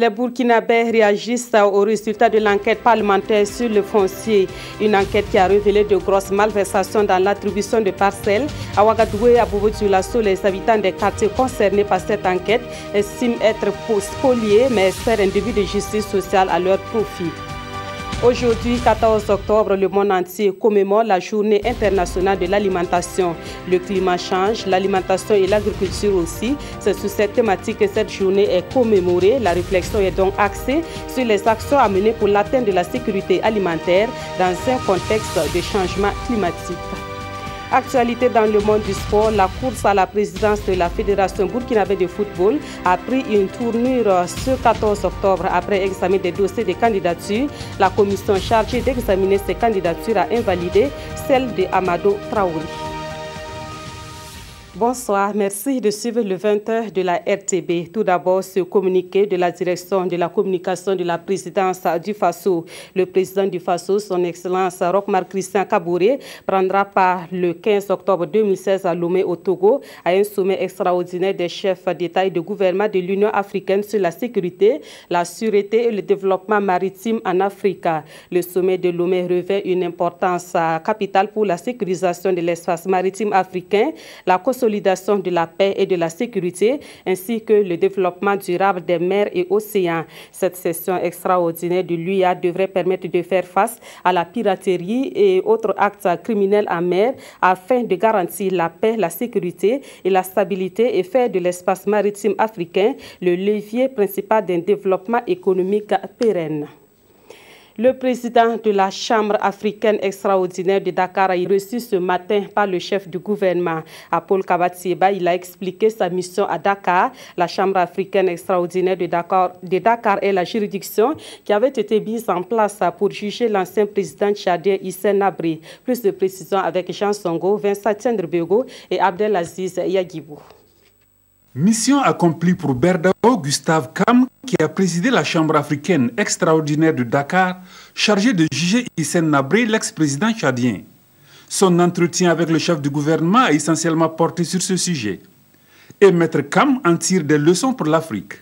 Les Burkinabés réagissent aux résultats de l'enquête parlementaire sur le foncier. Une enquête qui a révélé de grosses malversations dans l'attribution de parcelles. À Ouagadougou et à Bobo-Dioulasso, les habitants des quartiers concernés par cette enquête estiment être spoliés, mais espèrent un début de justice sociale à leur profit. Aujourd'hui, 14 octobre, le monde entier commémore la journée internationale de l'alimentation. Le climat change, l'alimentation et l'agriculture aussi. C'est sous cette thématique que cette journée est commémorée. La réflexion est donc axée sur les actions à mener pour l'atteinte de la sécurité alimentaire dans un contexte de changement climatique. Actualité dans le monde du sport, la course à la présidence de la Fédération burkinabé de football a pris une tournure ce 14 octobre. Après examen des dossiers de candidature, la commission chargée d'examiner ces candidatures a invalidé celle de Amado Traoré. Bonsoir, merci de suivre le 20h de la RTB. Tout d'abord, ce communiqué de la direction de la communication de la présidence du FASO. Le président du FASO, son Excellence Roch-Marc Christian Kaboré, prendra part le 15 octobre 2016 à Lomé au Togo à un sommet extraordinaire des chefs d'État et de gouvernement de l'Union africaine sur la sécurité, la sûreté et le développement maritime en Afrique. Le sommet de Lomé revêt une importance capitale pour la sécurisation de l'espace maritime africain, la consolidation de la paix et de la sécurité, ainsi que le développement durable des mers et océans. Cette session extraordinaire de l'UIA devrait permettre de faire face à la piraterie et autres actes criminels en mer afin de garantir la paix, la sécurité et la stabilité et faire de l'espace maritime africain le levier principal d'un développement économique pérenne. Le président de la Chambre africaine extraordinaire de Dakar a été reçu ce matin par le chef du gouvernement. Paul Kabatieba, il a expliqué sa mission à Dakar. La Chambre africaine extraordinaire de Dakar est la juridiction qui avait été mise en place pour juger l'ancien président tchadien Hissène Habré. Plus de précisions avec Jean Songo, Vincent Tiendrebego et Abdelaziz Yagibou. Mission accomplie pour Berdao Gustave Kam, qui a présidé la Chambre africaine extraordinaire de Dakar, chargé de juger Hissène Habré, l'ex-président tchadien. Son entretien avec le chef du gouvernement a essentiellement porté sur ce sujet. Et Maître Kam en tire des leçons pour l'Afrique.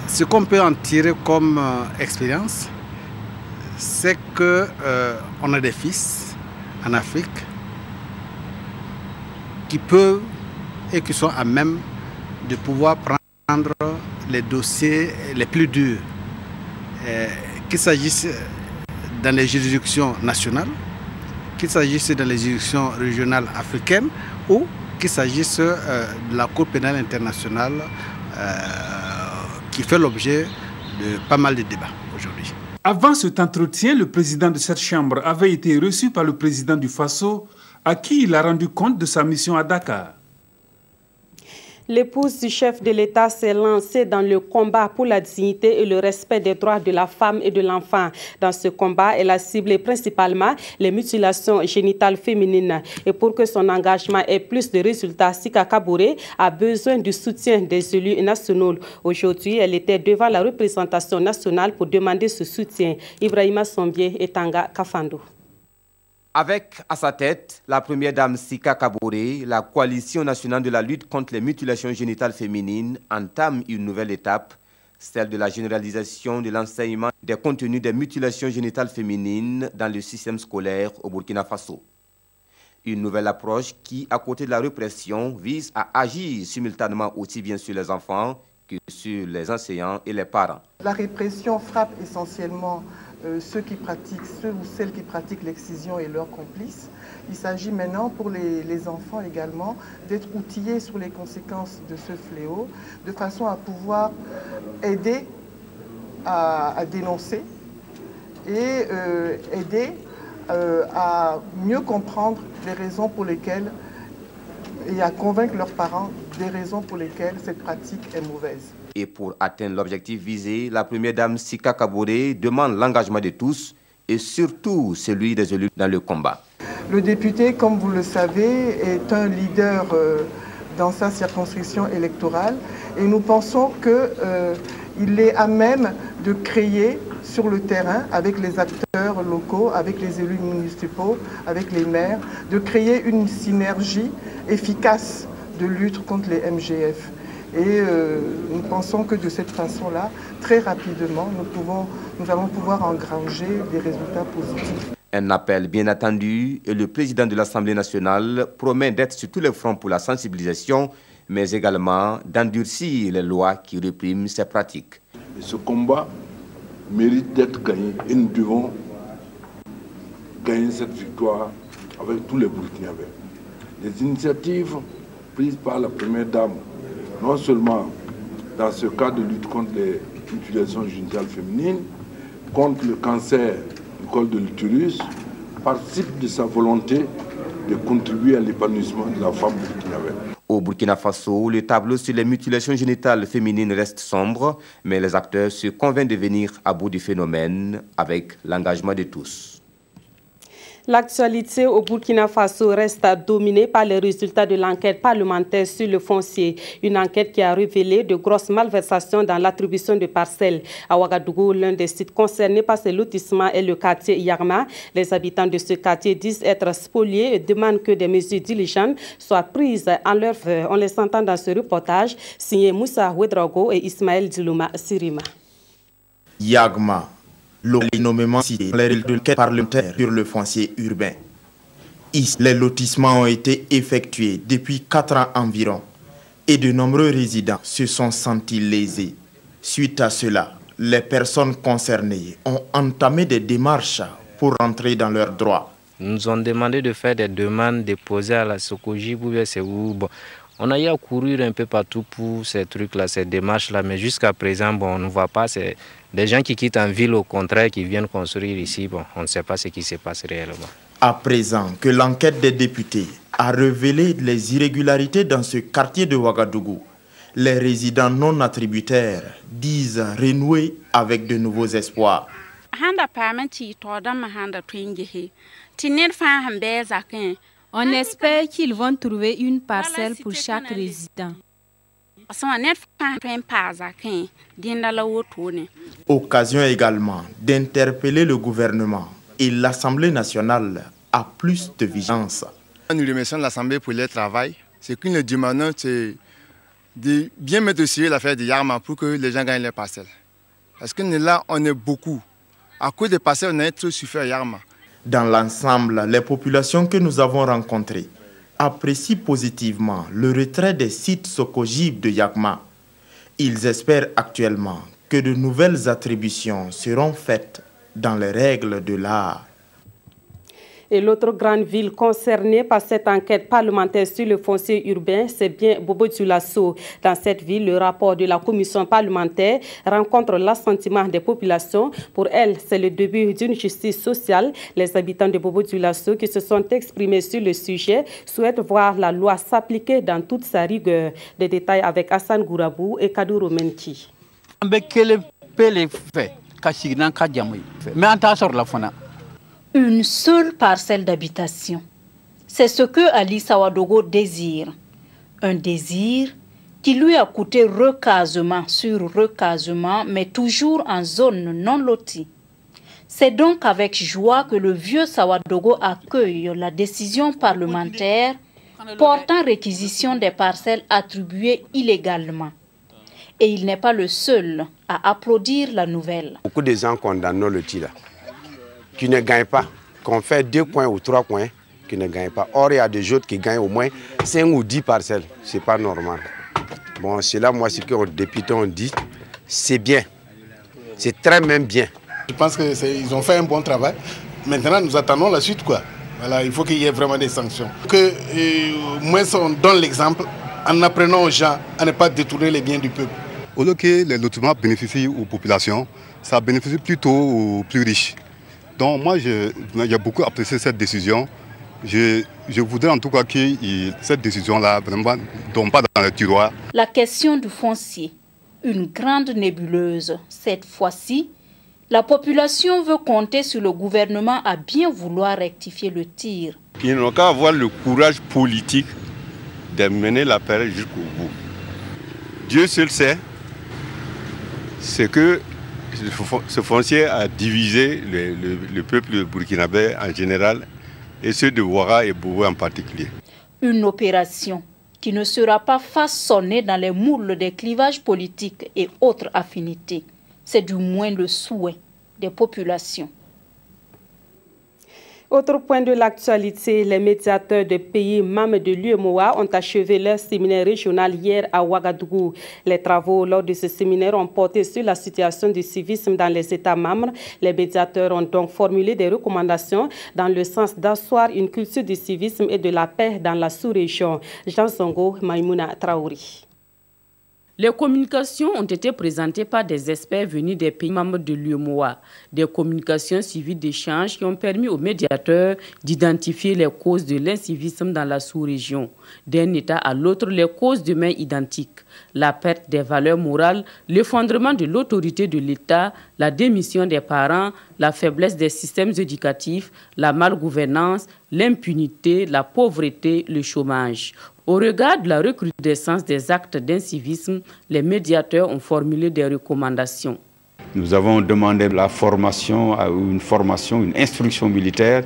Ce qu'on peut en tirer comme expérience, c'est qu'on a des fils en Afrique qui peuvent et qui sont à même de pouvoir prendre les dossiers les plus durs, qu'il s'agisse dans les juridictions nationales, qu'il s'agisse dans les juridictions régionales africaines ou qu'il s'agisse de la Cour pénale internationale qui fait l'objet de pas mal de débats aujourd'hui. Avant cet entretien, le président de cette chambre avait été reçu par le président du FASO, à qui il a rendu compte de sa mission à Dakar. L'épouse du chef de l'État s'est lancée dans le combat pour la dignité et le respect des droits de la femme et de l'enfant. Dans ce combat, elle a ciblé principalement les mutilations génitales féminines. Et pour que son engagement ait plus de résultats, Sika Kaboré a besoin du soutien des élus nationaux. Aujourd'hui, elle était devant la représentation nationale pour demander ce soutien. Ibrahima Sombié et Tanga Kafando. Avec à sa tête la première dame Sika Kaboré, la coalition nationale de la lutte contre les mutilations génitales féminines entame une nouvelle étape, celle de la généralisation de l'enseignement des contenus des mutilations génitales féminines dans le système scolaire au Burkina Faso. Une nouvelle approche qui, à côté de la répression, vise à agir simultanément aussi bien sur les enfants que sur les enseignants et les parents. La répression frappe essentiellement ceux ou celles qui pratiquent l'excision et leurs complices. Il s'agit maintenant pour les enfants également d'être outillés sur les conséquences de ce fléau, de façon à pouvoir aider à dénoncer et aider à mieux comprendre les raisons pour lesquelles et à convaincre leurs parents des raisons pour lesquelles cette pratique est mauvaise. Et pour atteindre l'objectif visé, la première dame Sika Kaboré demande l'engagement de tous et surtout celui des élus dans le combat. Le député, comme vous le savez, est un leader dans sa circonscription électorale et nous pensons qu'il est à même de créer sur le terrain, avec les acteurs locaux, avec les élus municipaux, avec les maires, de créer une synergie efficace de lutte contre les MGF. Et nous pensons que de cette façon-là, très rapidement, nous allons pouvoir engranger des résultats positifs. Un appel bien attendu et le président de l'Assemblée nationale promet d'être sur tous les fronts pour la sensibilisation, mais également d'endurcir les lois qui répriment ces pratiques. Et ce combat mérite d'être gagné et nous devons gagner cette victoire avec tous les Burkinabés. Les initiatives prises par la Première Dame, non seulement dans ce cas de lutte contre les mutilations génitales féminines, contre le cancer du col de l'utérus, participent de sa volonté de contribuer à l'épanouissement de la femme burkinabé. Au Burkina Faso, le tableau sur les mutilations génitales féminines reste sombre, mais les acteurs se convainquent de venir à bout du phénomène avec l'engagement de tous. L'actualité au Burkina Faso reste dominée par les résultats de l'enquête parlementaire sur le foncier. Une enquête qui a révélé de grosses malversations dans l'attribution de parcelles. À Ouagadougou, l'un des sites concernés par ces lotissements est le quartier Yarma. Les habitants de ce quartier disent être spoliés et demandent que des mesures diligentes soient prises en leur faveur. On les entend dans ce reportage signé Moussa Ouedraogo et Ismaël Dilouma Sirima. Yagma. Les nomméments cités dans les requêtes parlementaires sur le foncier urbain. Ici, les lotissements ont été effectués depuis 4 ans environ et de nombreux résidents se sont sentis lésés. Suite à cela, les personnes concernées ont entamé des démarches pour rentrer dans leurs droits. Ils nous ont demandé de faire des demandes déposées à la Sokoji pour voir c'est où. Bon, on a eu à courir un peu partout pour ces trucs-là, ces démarches-là, mais jusqu'à présent, bon, on ne voit pas. C'est des gens qui quittent en ville, au contraire, qui viennent construire ici. Bon, on ne sait pas ce qui se passe réellement. À présent que l'enquête des députés a révélé les irrégularités dans ce quartier de Ouagadougou, les résidents non attributaires disent renouer avec de nouveaux espoirs. On espère qu'ils vont trouver une parcelle pour chaque résident. Occasion également d'interpeller le gouvernement et l'Assemblée nationale à plus de vigilance. Nous remercions l'Assemblée pour leur travail. Ce que nous demandons, c'est de bien mettre sur l'affaire de Yarma pour que les gens gagnent leurs parcelles. Parce que nous, là, on est beaucoup. À cause des parcelles, on est trop suffisant à Yarma. Dans l'ensemble, les populations que nous avons rencontrées apprécient positivement le retrait des sites Sokojib de Yagma. Ils espèrent actuellement que de nouvelles attributions seront faites dans les règles de l'art. Et l'autre grande ville concernée par cette enquête parlementaire sur le foncier urbain, c'est bien Bobo-Dioulasso. Dans cette ville, le rapport de la commission parlementaire rencontre l'assentiment des populations. Pour elle, c'est le début d'une justice sociale. Les habitants de Bobo-Dioulasso qui se sont exprimés sur le sujet souhaitent voir la loi s'appliquer dans toute sa rigueur. Des détails avec Hassan Gourabou et Kadouro Menki. Une seule parcelle d'habitation. C'est ce que Ali Sawadogo désire. Un désir qui lui a coûté recasement sur recasement, mais toujours en zone non lotie. C'est donc avec joie que le vieux Sawadogo accueille la décision parlementaire portant réquisition des parcelles attribuées illégalement. Et il n'est pas le seul à applaudir la nouvelle. Beaucoup de gens condamnent le tir, qui ne gagnent pas, qu'on fait 2 coins ou 3 coins, qui ne gagnent pas. Or, il y a des autres qui gagnent au moins 5 ou 10 parcelles. Ce n'est pas normal. Bon, c'est là, moi, ce que les députés ont dit, c'est bien. C'est très même bien. Je pense qu'ils ont fait un bon travail. Maintenant, nous attendons la suite, quoi. Voilà, il faut qu'il y ait vraiment des sanctions. Que moins on donne l'exemple en apprenant aux gens à ne pas détourner les biens du peuple. Au lieu que les lotissements bénéficient aux populations, ça bénéficie plutôt aux plus riches. Donc moi, j'ai beaucoup apprécié cette décision. Je voudrais en tout cas que cette décision-là vraiment ne tombe pas dans le tiroir. La question du foncier, une grande nébuleuse. Cette fois-ci, la population veut compter sur le gouvernement à bien vouloir rectifier le tir. Ils n'ont qu'à avoir le courage politique de mener la période jusqu'au bout. Dieu seul sait ce que ce foncier a divisé le peuple burkinabé en général et ceux de Ouaga et Bobo en particulier. Une opération qui ne sera pas façonné dans les moules des clivages politiques et autres affinités. C'est du moins le souhait des populations. Autre point de l'actualité, les médiateurs des pays membres de l'UEMOA ont achevé leur séminaire régional hier à Ouagadougou. Les travaux lors de ce séminaire ont porté sur la situation du civisme dans les États membres. Les médiateurs ont donc formulé des recommandations dans le sens d'asseoir une culture du civisme et de la paix dans la sous-région. Jean Songo, Maïmouna Traouri. Les communications ont été présentées par des experts venus des pays membres de l'UEMOA. Des communications suivies d'échanges qui ont permis aux médiateurs d'identifier les causes de l'incivisme dans la sous-région. D'un État à l'autre, les causes demeurent identiques. La perte des valeurs morales, l'effondrement de l'autorité de l'État, la démission des parents, la faiblesse des systèmes éducatifs, la malgouvernance, l'impunité, la pauvreté, le chômage. Au regard de la recrudescence des actes d'incivisme, les médiateurs ont formulé des recommandations. Nous avons demandé la formation, une instruction militaire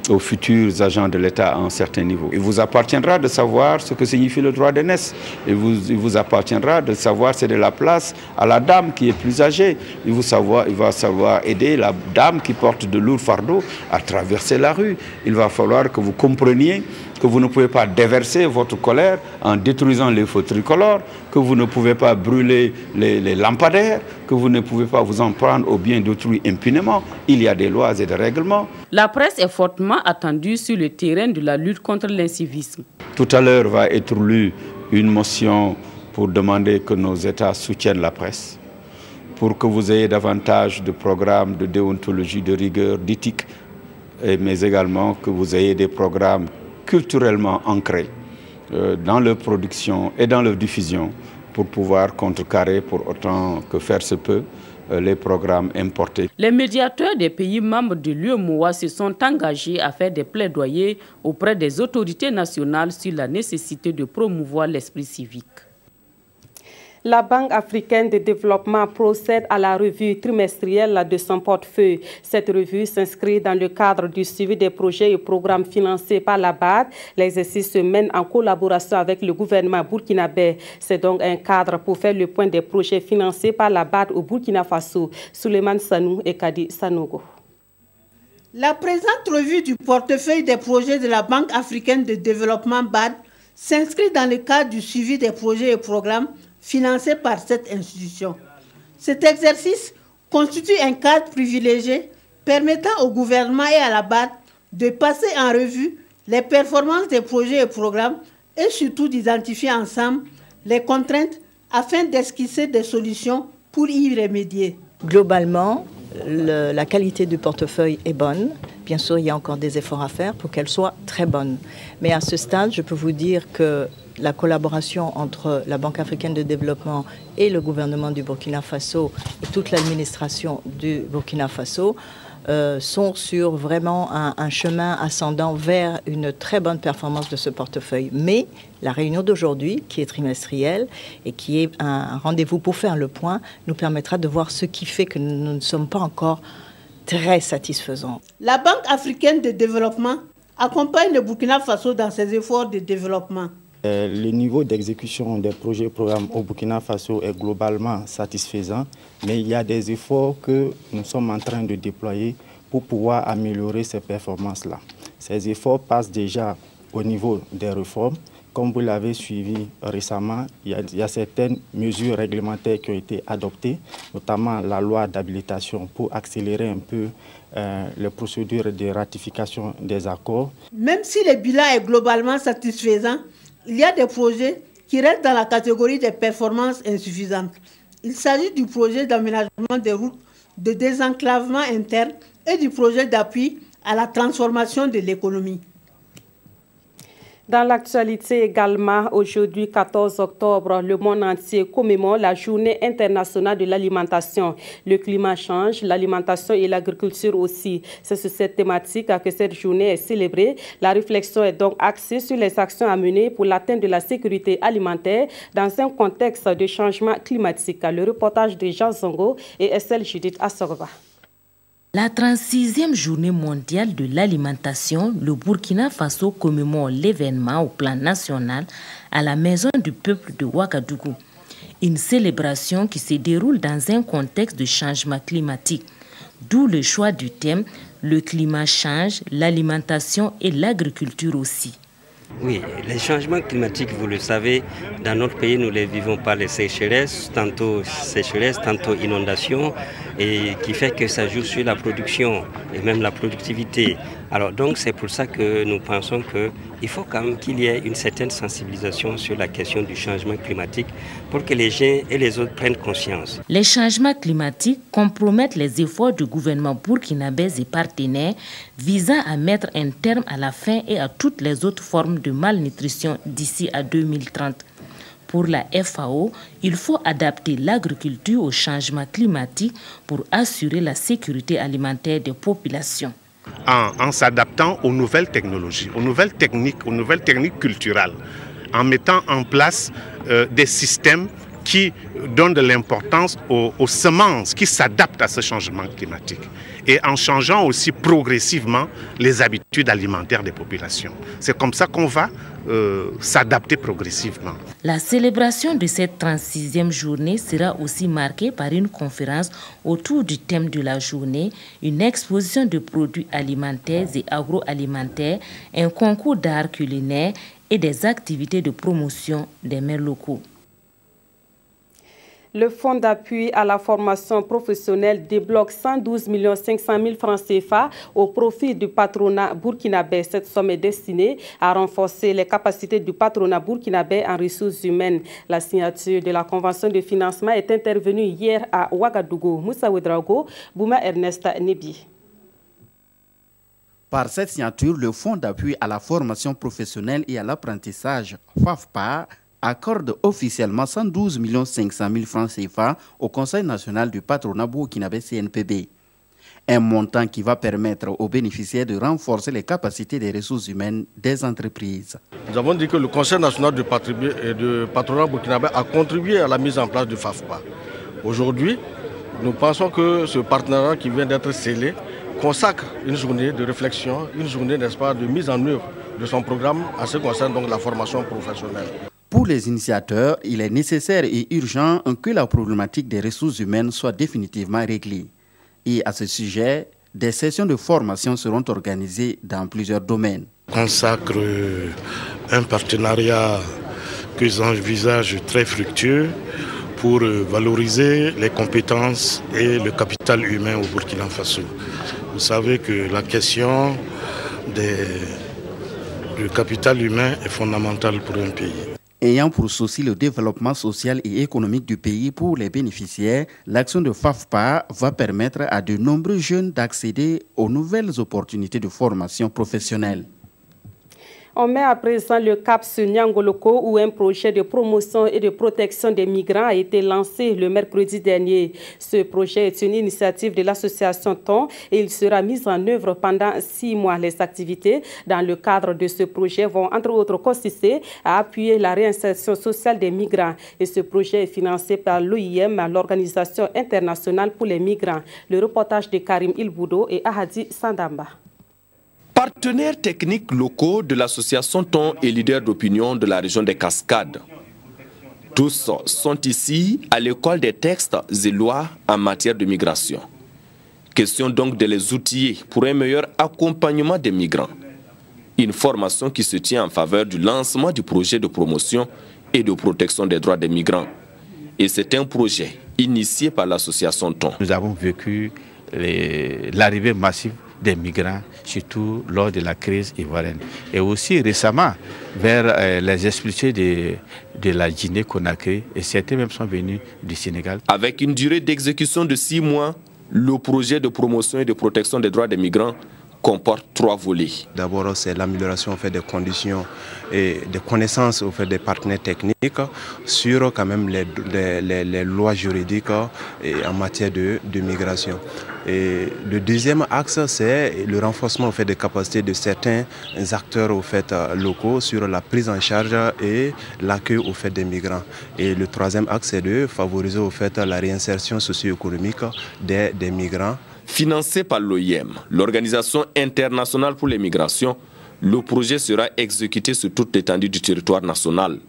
aux futurs agents de l'État à un certain niveau. Il vous appartiendra de savoir ce que signifie le droit d'aînesse. Il vous appartiendra de savoir céder la place à la dame qui est plus âgée. Il va savoir aider la dame qui porte de lourds fardeaux à traverser la rue. Il va falloir que vous compreniez que vous ne pouvez pas déverser votre colère en détruisant les feux tricolores, que vous ne pouvez pas brûler les lampadaires, que vous ne pouvez pas vous en prendre aux biens d'autrui impunément. Il y a des lois et des règlements. La presse est fortement attendue sur le terrain de la lutte contre l'incivisme. Tout à l'heure va être lue une motion pour demander que nos États soutiennent la presse, pour que vous ayez davantage de programmes de déontologie, de rigueur, d'éthique, mais également que vous ayez des programmes culturellement ancrés dans leur production et dans leur diffusion pour pouvoir contrecarrer, pour autant que faire se peut, les programmes importés. Les médiateurs des pays membres de l'UEMOA se sont engagés à faire des plaidoyers auprès des autorités nationales sur la nécessité de promouvoir l'esprit civique. La Banque africaine de développement procède à la revue trimestrielle de son portefeuille. Cette revue s'inscrit dans le cadre du suivi des projets et programmes financés par la BAD. L'exercice se mène en collaboration avec le gouvernement burkinabé. C'est donc un cadre pour faire le point des projets financés par la BAD au Burkina Faso. Souleymane Sanou et Kadi Sanogo. La présente revue du portefeuille des projets de la Banque africaine de développement BAD s'inscrit dans le cadre du suivi des projets et programmes financés par cette institution. Cet exercice constitue un cadre privilégié permettant au gouvernement et à la BAD de passer en revue les performances des projets et programmes et surtout d'identifier ensemble les contraintes afin d'esquisser des solutions pour y remédier. Globalement, la qualité du portefeuille est bonne. Bien sûr, il y a encore des efforts à faire pour qu'elle soit très bonne. Mais à ce stade, je peux vous dire que la collaboration entre la Banque africaine de développement et le gouvernement du Burkina Faso et toute l'administration du Burkina Faso sont sur vraiment un chemin ascendant vers une très bonne performance de ce portefeuille. Mais la réunion d'aujourd'hui, qui est trimestrielle et qui est un rendez-vous pour faire le point, nous permettra de voir ce qui fait que nous ne sommes pas encore très satisfaisants. La Banque africaine de développement accompagne le Burkina Faso dans ses efforts de développement. Le niveau d'exécution des projets et programmes au Burkina Faso est globalement satisfaisant, mais il y a des efforts que nous sommes en train de déployer pour pouvoir améliorer ces performances-là. Ces efforts passent déjà au niveau des réformes. Comme vous l'avez suivi récemment, il y a certaines mesures réglementaires qui ont été adoptées, notamment la loi d'habilitation pour accélérer un peu les procédures de ratification des accords. Même si le bilan est globalement satisfaisant, il y a des projets qui restent dans la catégorie des performances insuffisantes. Il s'agit du projet d'aménagement des routes, de désenclavement interne et du projet d'appui à la transformation de l'économie. Dans l'actualité également, aujourd'hui 14 octobre, le monde entier commémore la journée internationale de l'alimentation. Le climat change, l'alimentation et l'agriculture aussi. C'est sur cette thématique que cette journée est célébrée. La réflexion est donc axée sur les actions à mener pour l'atteinte de la sécurité alimentaire dans un contexte de changement climatique. Le reportage de Jean Zongo et Estelle Judith Assorba. La 36e journée mondiale de l'alimentation, le Burkina Faso commémore l'événement au plan national à la Maison du peuple de Ouagadougou. Une célébration qui se déroule dans un contexte de changement climatique, d'où le choix du thème « Le climat change, l'alimentation et l'agriculture aussi ». Oui, les changements climatiques, vous le savez, dans notre pays, nous les vivons par les sécheresses, tantôt inondations, et qui fait que ça joue sur la production et même la productivité. Alors donc c'est pour ça que nous pensons qu'il faut quand même qu'il y ait une certaine sensibilisation sur la question du changement climatique pour que les gens et les autres prennent conscience. Les changements climatiques compromettent les efforts du gouvernement burkinabé et partenaires visant à mettre un terme à la faim et à toutes les autres formes de malnutrition d'ici à 2030. Pour la FAO, il faut adapter l'agriculture au changement climatique pour assurer la sécurité alimentaire des populations. En s'adaptant aux nouvelles technologies, aux nouvelles techniques culturelles, en mettant en place des systèmes qui donnent de l'importance aux semences qui s'adaptent à ce changement climatique et en changeant aussi progressivement les habitudes alimentaires des populations. C'est comme ça qu'on va s'adapter progressivement. La célébration de cette 36e journée sera aussi marquée par une conférence autour du thème de la journée, une exposition de produits alimentaires et agroalimentaires, un concours d'art culinaire et des activités de promotion des mets locaux. Le Fonds d'appui à la formation professionnelle débloque 112 500 000 francs CFA au profit du patronat burkinabé. Cette somme est destinée à renforcer les capacités du patronat burkinabé en ressources humaines. La signature de la convention de financement est intervenue hier à Ouagadougou. Moussa Ouedraogo, Bouma Ernest Nebi. Par cette signature, le Fonds d'appui à la formation professionnelle et à l'apprentissage, FAFPA, accorde officiellement 112 500 000 francs CFA au Conseil national du patronat burkinabé CNPB. Un montant qui va permettre aux bénéficiaires de renforcer les capacités des ressources humaines des entreprises. Nous avons dit que le Conseil national du patronat burkinabé a contribué à la mise en place du FAFPA. Aujourd'hui, nous pensons que ce partenariat qui vient d'être scellé consacre une journée de réflexion, une journée, n'est-ce pas, de mise en œuvre de son programme en ce qui concerne donc la formation professionnelle. Pour les initiateurs, il est nécessaire et urgent que la problématique des ressources humaines soit définitivement réglée. Et à ce sujet, des sessions de formation seront organisées dans plusieurs domaines. Consacre un partenariat que j'envisage très fructueux pour valoriser les compétences et le capital humain au Burkina Faso. Vous savez que la question du capital humain est fondamentale pour un pays. Ayant pour souci le développement social et économique du pays pour les bénéficiaires, l'action de FAFPA va permettre à de nombreux jeunes d'accéder aux nouvelles opportunités de formation professionnelle. On met à présent le cap sur Niangoloko où un projet de promotion et de protection des migrants a été lancé le mercredi dernier. Ce projet est une initiative de l'association TON et il sera mis en œuvre pendant 6 mois. Les activités dans le cadre de ce projet vont entre autres consister à appuyer la réinsertion sociale des migrants. Et ce projet est financé par l'OIM, l'Organisation internationale pour les migrants. Le reportage de Karim Ilboudo et Ahadi Sandamba. Partenaires techniques locaux de l'association TON et leaders d'opinion de la région des Cascades. Tous sont ici à l'école des textes et lois en matière de migration. Question donc de les outiller pour un meilleur accompagnement des migrants. Une formation qui se tient en faveur du lancement du projet de promotion et de protection des droits des migrants. Et c'est un projet initié par l'association TON. Nous avons vécu l'arrivée massive des migrants, surtout lors de la crise ivoirienne. Et aussi récemment, vers les expulsés de la Guinée-Conakry, et certains même sont venus du Sénégal. Avec une durée d'exécution de 6 mois, le projet de promotion et de protection des droits des migrants comporte 3 volets. D'abord, c'est l'amélioration des conditions et des connaissances des partenaires techniques sur quand même les lois juridiques en matière de migration. Et le deuxième axe, c'est le renforcement des capacités de certains acteurs locaux sur la prise en charge et l'accueil des migrants. Et le troisième axe, c'est de favoriser la réinsertion socio-économique des migrants. Financé par l'OIM, l'Organisation internationale pour les migrations, le projet sera exécuté sur toute l'étendue du territoire national.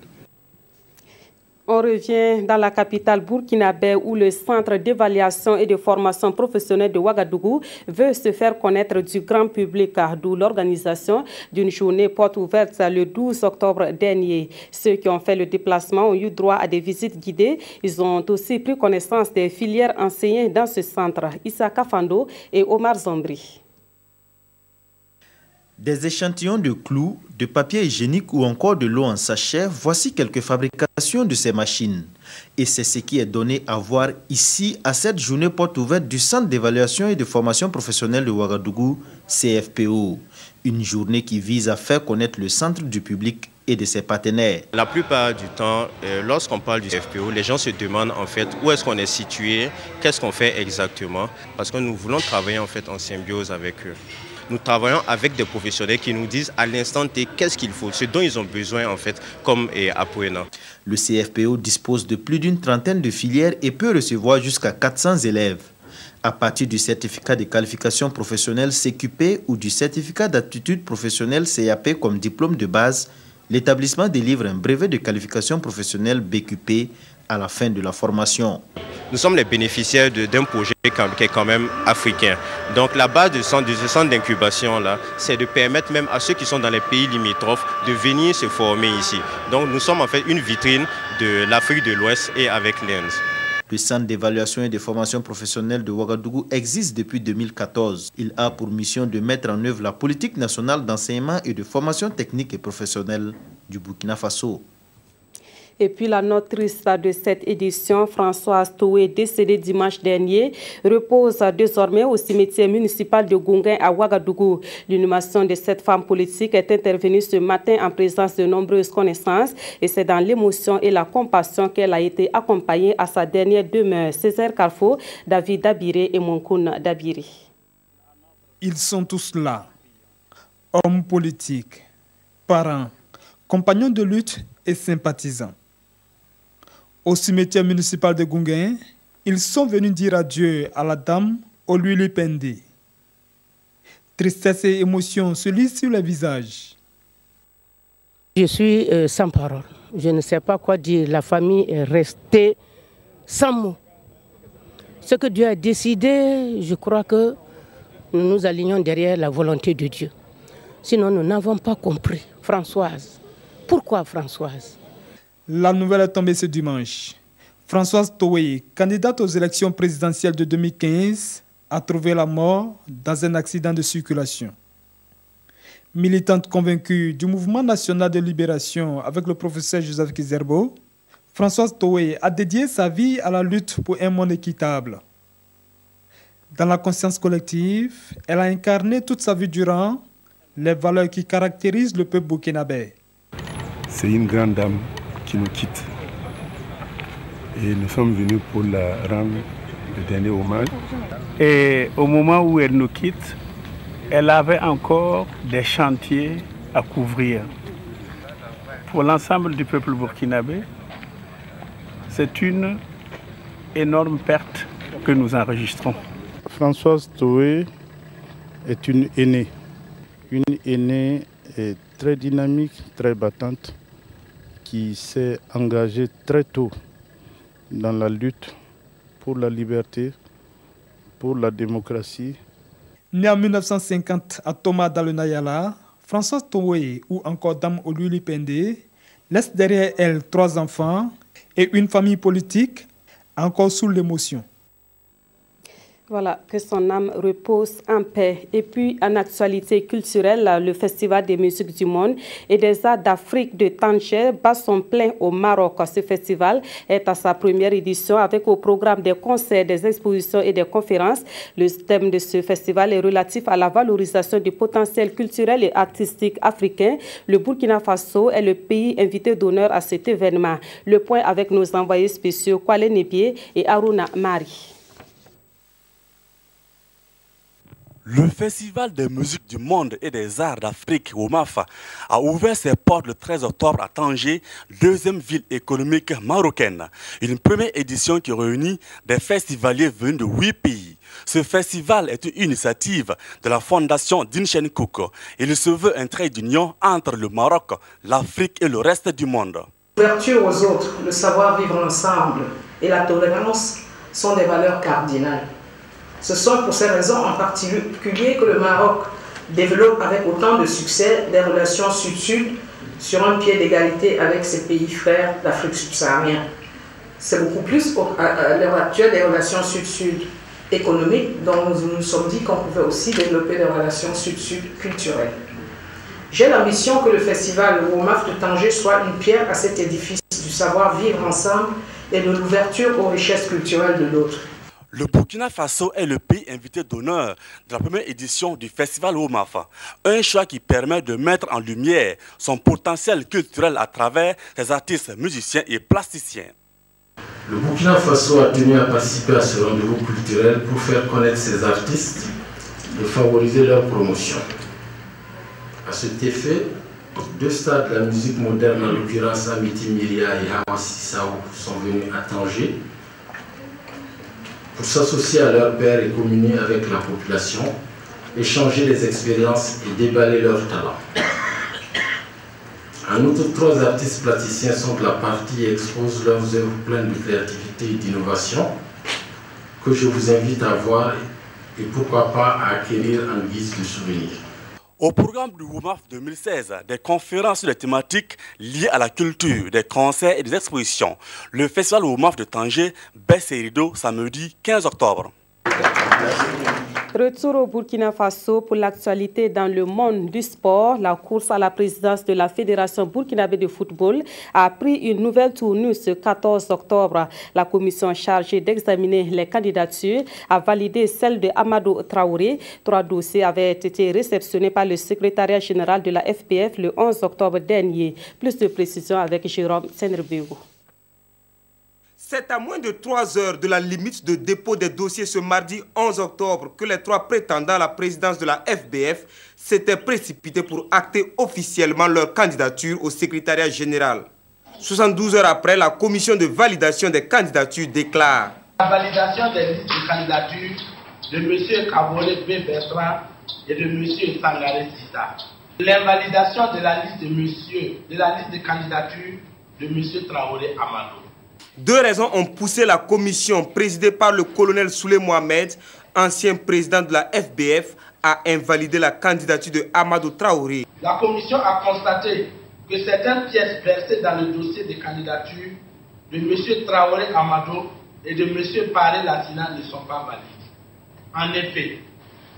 On revient dans la capitale burkinabé où le centre d'évaluation et de formation professionnelle de Ouagadougou veut se faire connaître du grand public, d'où l'organisation d'une journée porte ouverte le 12 octobre dernier. Ceux qui ont fait le déplacement ont eu droit à des visites guidées. Ils ont aussi pris connaissance des filières enseignées dans ce centre. Issa Kafando et Omar Zombri. Des échantillons de clous, de papier hygiénique ou encore de l'eau en sachet, voici quelques fabrications de ces machines. Et c'est ce qui est donné à voir ici à cette journée porte ouverte du Centre d'évaluation et de formation professionnelle de Ouagadougou, CFPO. Une journée qui vise à faire connaître le centre du public et de ses partenaires. La plupart du temps, lorsqu'on parle du CFPO, les gens se demandent en fait où est-ce qu'on est situé, qu'est-ce qu'on fait exactement, parce que nous voulons travailler en fait en symbiose avec eux. Nous travaillons avec des professionnels qui nous disent à l'instant T qu'est-ce qu'il faut, ce dont ils ont besoin en fait, comme apprenants. Le CFPO dispose de plus d'une trentaine de filières et peut recevoir jusqu'à 400 élèves. À partir du certificat de qualification professionnelle CQP ou du certificat d'aptitude professionnelle CAP comme diplôme de base, l'établissement délivre un brevet de qualification professionnelle BQP à la fin de la formation. Nous sommes les bénéficiaires d'un projet qui est quand même africain. Donc la base de ce centre d'incubation là, c'est de permettre même à ceux qui sont dans les pays limitrophes de venir se former ici. Donc nous sommes en fait une vitrine de l'Afrique de l'Ouest et avec l'Inde. Le centre d'évaluation et de formation professionnelle de Ouagadougou existe depuis 2014. Il a pour mission de mettre en œuvre la politique nationale d'enseignement et de formation technique et professionnelle du Burkina Faso. Et puis la notrice de cette édition, Françoise Toué, décédée dimanche dernier, repose désormais au cimetière municipal de Gounguin à Ouagadougou. L'inhumation de cette femme politique est intervenue ce matin en présence de nombreuses connaissances et c'est dans l'émotion et la compassion qu'elle a été accompagnée à sa dernière demeure. Césaire Carrefour, David Dabiré et Monkoun Dabiré. Ils sont tous là, hommes politiques, parents, compagnons de lutte et sympathisants. Au cimetière municipal de Gounguin, ils sont venus dire adieu à la dame Oluli Pendé. Tristesse et émotion se lisent sur les visages. Je suis sans parole. Je ne sais pas quoi dire. La famille est restée sans mots. Ce que Dieu a décidé, je crois que nous nous alignons derrière la volonté de Dieu. Sinon, nous n'avons pas compris. Françoise. Pourquoi Françoise? La nouvelle est tombée ce dimanche. Françoise Toué, candidate aux élections présidentielles de 2015, a trouvé la mort dans un accident de circulation. Militante convaincue du mouvement national de libération avec le professeur Joseph Kizerbo, Françoise Toué a dédié sa vie à la lutte pour un monde équitable. Dans la conscience collective, elle a incarné toute sa vie durant les valeurs qui caractérisent le peuple burkinabé. C'est une grande dame qui nous quitte. Et nous sommes venus pour la rendre le dernier hommage. Et au moment où elle nous quitte, elle avait encore des chantiers à couvrir. Pour l'ensemble du peuple burkinabé, c'est une énorme perte que nous enregistrons. Françoise Toué est une aînée très dynamique, très battante, qui s'est engagée très tôt dans la lutte pour la liberté, pour la démocratie. Née en 1950 à Toma dans le Nayala, Françoise Toué ou encore Dame Oluli Pendé laisse derrière elle 3 enfants et une famille politique encore sous l'émotion. Voilà, que son âme repose en paix. Et puis, en actualité culturelle, le Festival des musiques du monde et des arts d'Afrique de Tanger bat son plein au Maroc. Ce festival est à sa première édition avec au programme des concerts, des expositions et des conférences. Le thème de ce festival est relatif à la valorisation du potentiel culturel et artistique africain. Le Burkina Faso est le pays invité d'honneur à cet événement. Le point avec nos envoyés spéciaux Kwale Nebié et Aruna Mari. Le Festival des musiques du monde et des arts d'Afrique, WOMAF, a ouvert ses portes le 13 octobre à Tanger, deuxième ville économique marocaine. Une première édition qui réunit des festivaliers venus de 8 pays. Ce festival est une initiative de la fondation Dinchen Cook. Il se veut un trait d'union entre le Maroc, l'Afrique et le reste du monde. L'ouverture aux autres, le savoir vivre ensemble et la tolérance sont des valeurs cardinales. Ce sont pour ces raisons en particulier que le Maroc développe avec autant de succès des relations sud-sud sur un pied d'égalité avec ses pays frères d'Afrique subsaharienne. C'est beaucoup plus à l'heure actuelle des relations sud-sud économiques dont nous nous sommes dit qu'on pouvait aussi développer des relations sud-sud culturelles. J'ai l'ambition que le festival WOMAF de Tanger soit une pierre à cet édifice du savoir vivre ensemble et de l'ouverture aux richesses culturelles de l'autre. Le Burkina Faso est le pays invité d'honneur de la première édition du festival WOMAF, un choix qui permet de mettre en lumière son potentiel culturel à travers ses artistes, musiciens et plasticiens. Le Burkina Faso a tenu à participer à ce rendez-vous culturel pour faire connaître ses artistes et favoriser leur promotion. À cet effet, 2 stars de la musique moderne, en l'occurrence Amity Miria et Hawa Sissao, sont venus à Tanger pour s'associer à leur père et communier avec la population, échanger les expériences et déballer leurs talents. En outre, 3 artistes plasticiens sont de la partie et exposent leurs œuvres pleines de créativité et d'innovation que je vous invite à voir et pourquoi pas à acquérir en guise de souvenir. Au programme du WOMAF 2016, des conférences sur les thématiques liées à la culture, des concerts et des expositions. Le festival WOMAF de Tanger baisse ses rideaux samedi 15 octobre. Retour au Burkina Faso pour l'actualité dans le monde du sport. La course à la présidence de la Fédération burkinabé de football a pris une nouvelle tournure ce 14 octobre. La commission chargée d'examiner les candidatures a validé celle de Amadou Traoré. 3 dossiers avaient été réceptionnés par le secrétariat général de la FPF le 11 octobre dernier. Plus de précisions avec Jérôme Senrebego. C'est à moins de 3 heures de la limite de dépôt des dossiers ce mardi 11 octobre que les 3 prétendants à la présidence de la FBF s'étaient précipités pour acter officiellement leur candidature au secrétariat général. 72 heures après, la commission de validation des candidatures déclare: la validation des listes de candidature de M. Kabole B. Bertrand et de M. Sangaré Sita. L'invalidation de la liste de candidature de M. Traoré Amadou. 2 raisons ont poussé la commission présidée par le colonel Souley Mohamed, ancien président de la FBF, à invalider la candidature de Amadou Traoré. La commission a constaté que certaines pièces versées dans le dossier de candidature de M. Traoré Amadou et de M. Paré Latina ne sont pas valides. En effet,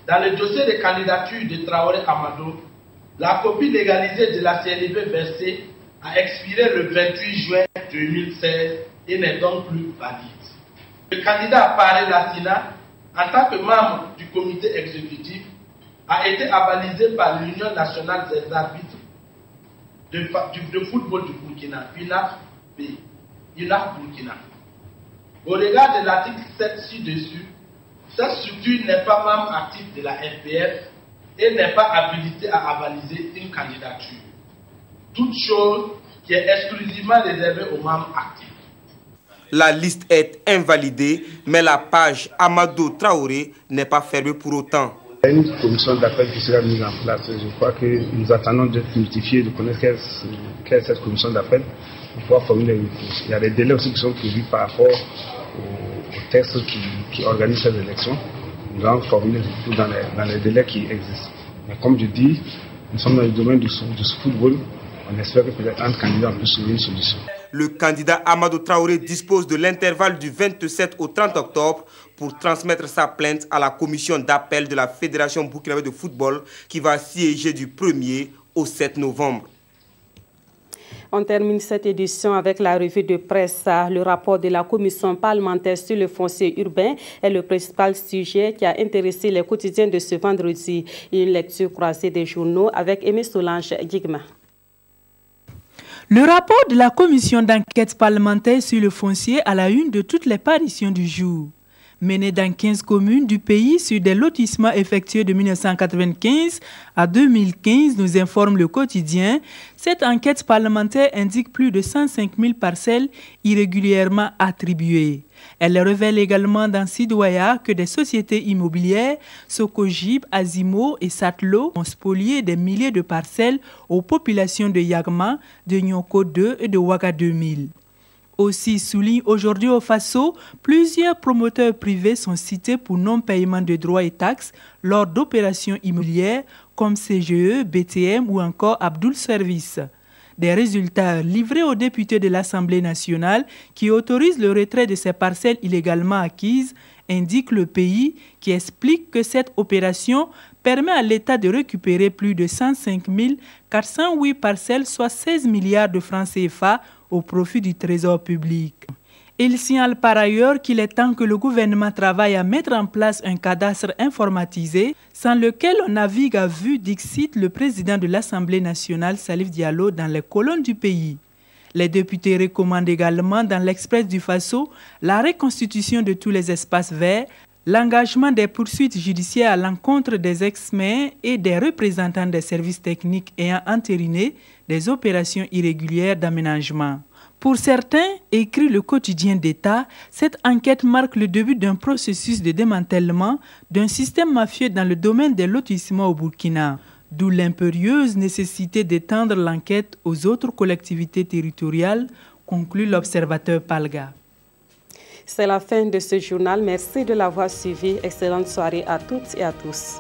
dans le dossier de candidature de Traoré Amadou, la copie légalisée de la CNV versée a expiré le 28 juin 2016 et n'est donc plus valide. Le candidat Paré Latina, en tant que membre du comité exécutif, a été avalisé par l'Union nationale des arbitres de football du Burkina, UNAF-B, UNAF-Burkina. Au regard de l'article 7 ci-dessus, cette structure n'est pas membre actif de la FPF et n'est pas habilitée à avaliser une candidature. Toute chose qui est exclusivement réservée aux membres actifs. La liste est invalidée, mais la page Amadou Traoré n'est pas fermée pour autant. Il y a une commission d'appel qui sera mise en place. Je crois que nous attendons d'être notifiés, de connaître quelle est cette commission d'appel pour pouvoir formuler une réponse. Il y a des délais aussi qui sont prévus par rapport au texte qui organise ces élections. Nous allons formuler dans les délais qui existent. Mais comme je dis, nous sommes dans le domaine du football. On espère que peut-être un candidat peut trouver une solution. Le candidat Amadou Traoré dispose de l'intervalle du 27 au 30 octobre pour transmettre sa plainte à la commission d'appel de la Fédération burkinabé de football qui va siéger du 1er au 7 novembre. On termine cette édition avec la revue de presse. Le rapport de la commission parlementaire sur le foncier urbain est le principal sujet qui a intéressé les quotidiens de ce vendredi. Une lecture croisée des journaux avec Aimé Solange Guigma. Le rapport de la commission d'enquête parlementaire sur le foncier à la une de toutes les parutions du jour. menée dans 15 communes du pays sur des lotissements effectués de 1995 à 2015, nous informe le quotidien. Cette enquête parlementaire indique plus de 105 000 parcelles irrégulièrement attribuées. Elle révèle également dans Sidoya que des sociétés immobilières, Socogib, Azimo et Satlo, ont spolié des milliers de parcelles aux populations de Yagma, de Nyoko 2 et de Ouaga 2000. Aussi, souligne aujourd'hui au Faso, plusieurs promoteurs privés sont cités pour non-paiement de droits et taxes lors d'opérations immobilières comme CGE, BTM ou encore Abdoul Service. Des résultats livrés aux députés de l'Assemblée nationale qui autorisent le retrait de ces parcelles illégalement acquises indiquent le pays qui explique que cette opération permet à l'État de récupérer plus de 105 408 parcelles, soit 16 milliards de francs CFA au profit du trésor public. Il signale par ailleurs qu'il est temps que le gouvernement travaille à mettre en place un cadastre informatisé sans lequel on navigue à vue, dixit le président de l'Assemblée nationale Salif Diallo dans les colonnes du pays. Les députés recommandent également dans l'Express du Faso la reconstitution de tous les espaces verts, l'engagement des poursuites judiciaires à l'encontre des ex-maires et des représentants des services techniques ayant entériné des opérations irrégulières d'aménagement. Pour certains, écrit le quotidien d'État, cette enquête marque le début d'un processus de démantèlement d'un système mafieux dans le domaine des lotissements au Burkina, d'où l'impérieuse nécessité d'étendre l'enquête aux autres collectivités territoriales, conclut l'observateur Palga. C'est la fin de ce journal. Merci de l'avoir suivi. Excellente soirée à toutes et à tous.